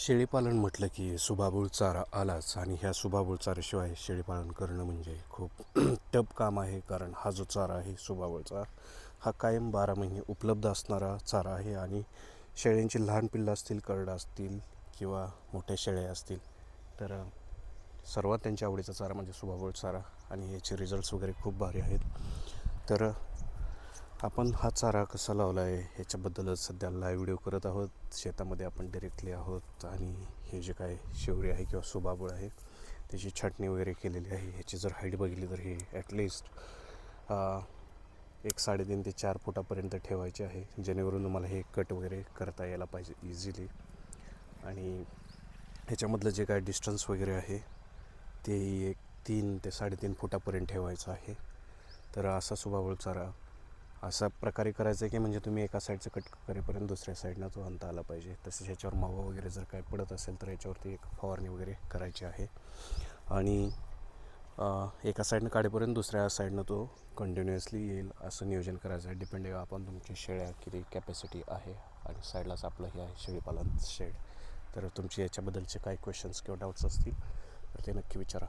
शेळीपालन म्हटलं की सुबाबूळ चारा आलाच आणि ह्या सुबाबूळ चाऱ्याशिवाय शेळीपालन करणं म्हणजे खूप टफ काम आहे. कारण हा जो चारा आहे सुबाबूळचा हा कायम 12 महिने उपलब्ध असणारा चारा आहे. आणि शेळ्यांची लहान पिल्लं असतील, करडा असतील किंवा मोठ्या शेळ्या असतील तर सर्वात त्यांच्या आवडीचा चारा म्हणजे सुबाबूळ चारा. आणि याचे रिझल्ट्स वगैरे खूप भारी आहेत. तर आपण हा चारा कसा लावला आहे ह्याच्याबद्दलच सध्या लाईव्ह व्हिडिओ करत आहोत. शेतामध्ये आपण डिरेक्टली आहोत आणि हे जे काय शेवरी आहे किंवा सुबाबूळ आहे त्याची छाटणी वगैरे केलेली आहे. ह्याची जर हाईट बघितली तर हे ॲटलिस्ट 3.5 ते 4 फुटापर्यंत ठेवायचे आहे, जेणेकरून तुम्हाला हे कट वगैरे करता यायला पाहिजे इझिली. आणि ह्याच्यामधलं जे काय डिस्टन्स वगैरे आहे ते 3 ते 3.5 फुटापर्यंत ठेवायचं आहे. तर असा सुबाबूळ चारा अशा प्रकारे करायचं आहे की म्हणजे तुम्ही एका साईडचं कट करेपर्यंत दुसऱ्या साईडनं तो आणता आला पाहिजे. तसेच ह्याच्यावर मावा वगैरे जर काय पडत असेल तर याच्यावरती एक फवारणी वगैरे करायची आहे. आणि एका साईडनं काढेपर्यंत दुसऱ्या साईडनं तो कंटिन्युअसली येईल असं नियोजन करायचं आहे. डिपेंडिंग आपण तुमची शेळ्या किती कॅपॅसिटी आहे. आणि साईडलाच आपलं हे आहे शेळीपालन शेड. तर तुमची याच्याबद्दलचे काही क्वेश्चन्स किंवा डाऊट्स असतील तर ते नक्की विचारा.